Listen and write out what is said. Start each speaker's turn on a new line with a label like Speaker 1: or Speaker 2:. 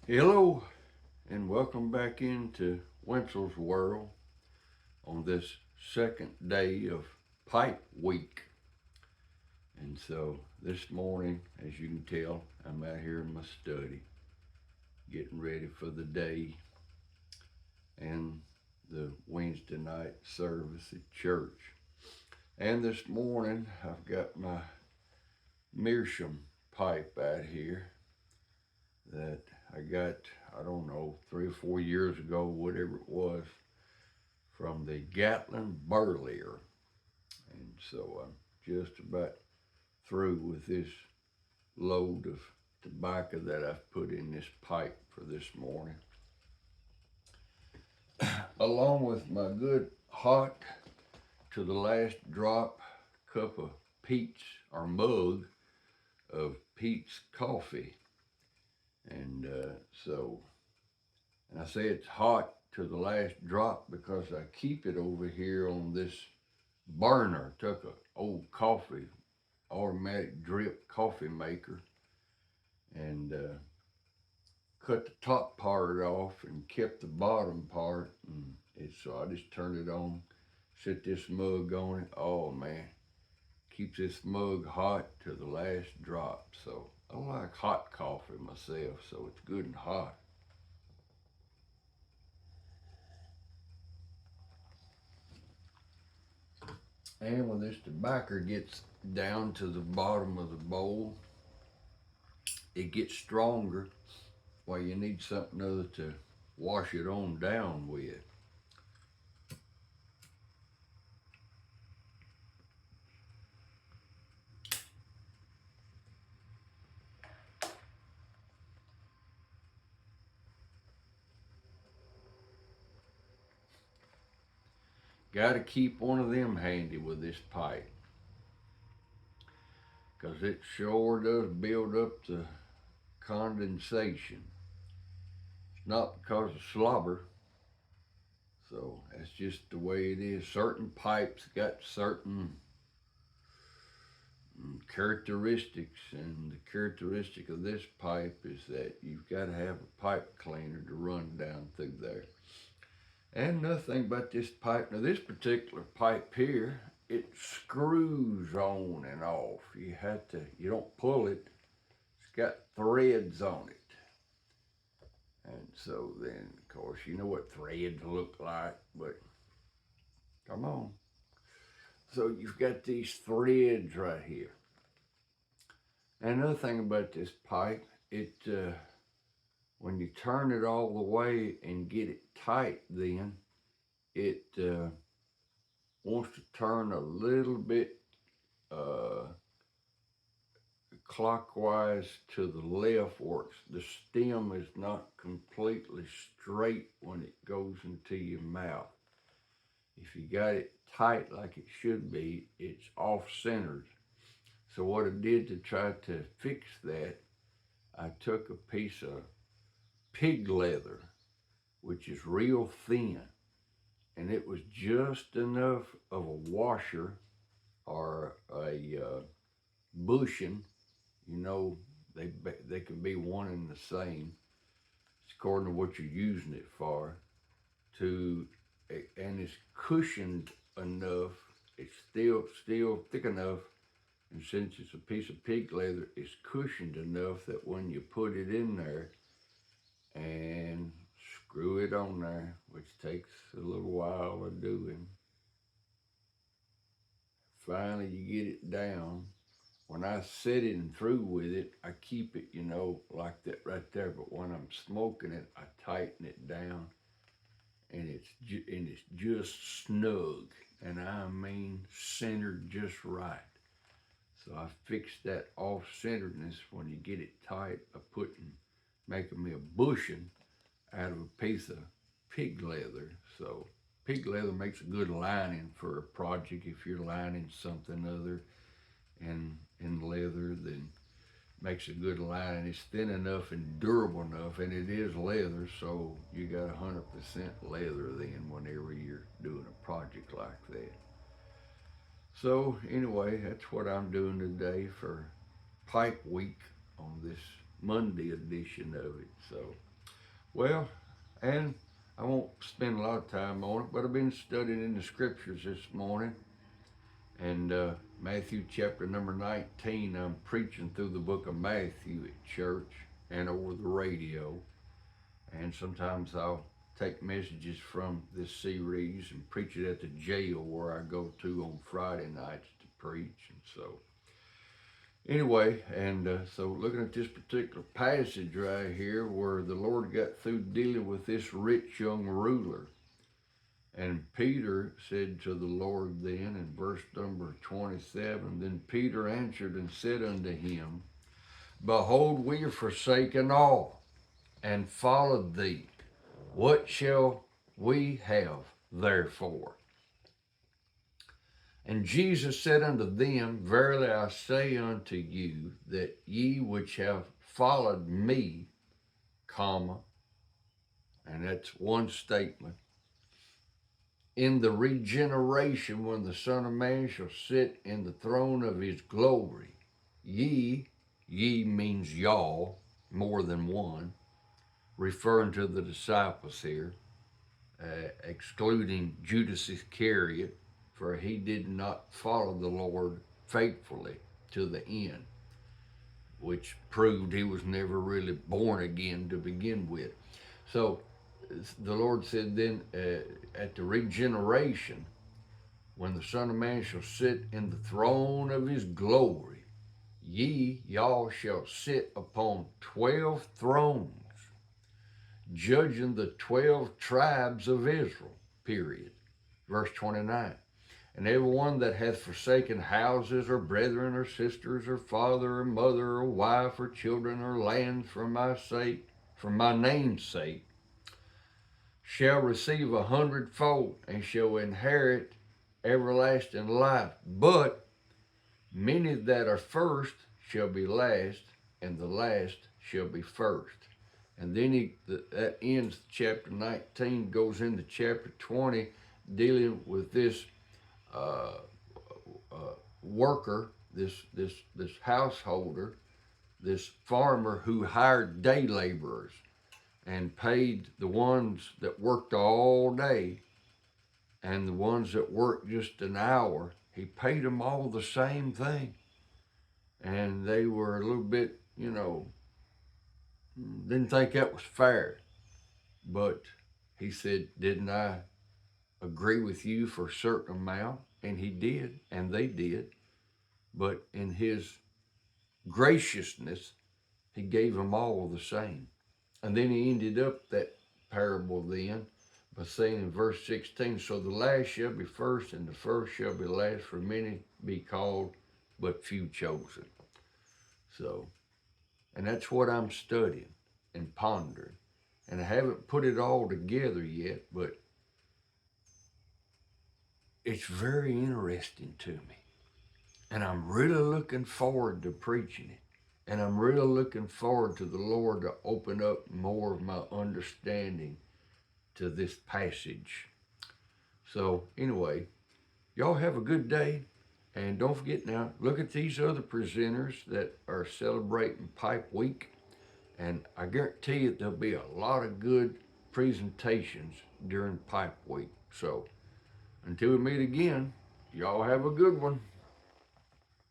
Speaker 1: Hello, and welcome back into Winsel's World on this second day of Pipe Week. And so this morning, as you can tell, I'm out here in my study getting ready for the day and the Wednesday night service at church. And this morning, I've got my Meerschaum pipe out here that I got, I don't know, 3 or 4 years ago, whatever it was, from the Gatlin Burleer. And so I'm just about through with this load of tobacco that I've put in this pipe for this morning, along with my good hot to the last drop cup of Pete's or mug of Pete's coffee. And so, and I say it's hot to the last drop because I keep it over here on this burner. Took a old coffee automatic drip coffee maker and cut the top part off and kept the bottom part. And so I just turned it on, set this mug on it. Oh man, keeps this mug hot to the last drop. So I like hot coffee myself, so it's good and hot. And when this tobacco gets down to the bottom of the bowl, it gets stronger. Well, you need something other to wash it on down with. Got to keep one of them handy with this pipe, because it sure does build up the condensation. It's not because of slobber, so that's just the way it is. Certain pipes got certain characteristics, and the characteristic of this pipe is that you've got to have a pipe cleaner to run down through there. And nothing but this pipe. Now, this particular pipe here, it screws on and off. You don't pull it. It's got threads on it. And so then, of course, you know what threads look like, but come on. So you've got these threads right here. And another thing about this pipe, when you turn it all the way and get it tight, then it wants to turn a little bit uh, clockwise to the left, or the stem is not completely straight when it goes into your mouth. If you got it tight like it should be, it's off centered. So what I did to try to fix that, I took a piece of pig leather, which is real thin, and it was just enough of a washer or a bushing. You know, they can be one and the same. It's according to what you're using it for. To and it's cushioned enough. It's still thick enough, and since it's a piece of pig leather, it's cushioned enough that when you put it in there and screw it on there, which takes a little while of doing, finally you get it down. When I set it and through with it, I keep it, like that right there. But when I'm smoking it, I tighten it down, and it's just snug, and I mean centered just right. So I fixed that off centeredness when you get it tight by making me a bushing out of a piece of pig leather. So pig leather makes a good lining for a project if you're lining something other in leather, then makes a good lining. It's thin enough and durable enough, and it is leather, so you got 100% leather then whenever you're doing a project like that. So anyway, that's what I'm doing today for Pipe Week on this Monday edition of it. So Well, and I won't spend a lot of time on it, but I've been studying in the scriptures this morning. And Matthew chapter number 19, I'm preaching through the book of Matthew at church and over the radio. And sometimes I'll take messages from this series and preach it at the jail where I go to on Friday nights to preach. And so, anyway, and so looking at this particular passage right here where the Lord got through dealing with this rich young ruler. And Peter said to the Lord then in verse number 27, then Peter answered and said unto him, behold, we are forsaken all and followed thee. What shall we have therefore? And Jesus said unto them, verily I say unto you, that ye which have followed me, comma, and that's one statement, in the regeneration when the Son of Man shall sit in the throne of his glory, ye means y'all, more than one, referring to the disciples here, excluding Judas Iscariot, for he did not follow the Lord faithfully to the end, which proved he was never really born again to begin with. So the Lord said then at the regeneration, when the Son of Man shall sit in the throne of his glory, y'all shall sit upon 12 thrones, judging the 12 tribes of Israel, period. Verse 29. And everyone that hath forsaken houses, or brethren, or sisters, or father, or mother, or wife, or children, or lands for my sake, for my name's sake, shall receive 100-fold, and shall inherit everlasting life. But many that are first shall be last, and the last shall be first. And then that ends chapter 19, goes into chapter 20, dealing with this worker, this householder, this farmer who hired day laborers and paid the ones that worked all day and the ones that worked just an hour. He paid them all the same thing. And they were a little bit, didn't think that was fair. But he said, didn't I agree with you for a certain amount? And he did, and they did. But in his graciousness, he gave them all the same. And then he ended up that parable then by saying in verse 16, so the last shall be first, and the first shall be last, for many be called, but few chosen. So, and that's what I'm studying and pondering. And I haven't put it all together yet, but it's very interesting to me. And I'm really looking forward to preaching it. And I'm really looking forward to the Lord to open up more of my understanding to this passage. So anyway, y'all have a good day. And don't forget now, look at these other presenters that are celebrating Pipe Week. And I guarantee you there'll be a lot of good presentations during Pipe Week. So until we meet again, y'all have a good one.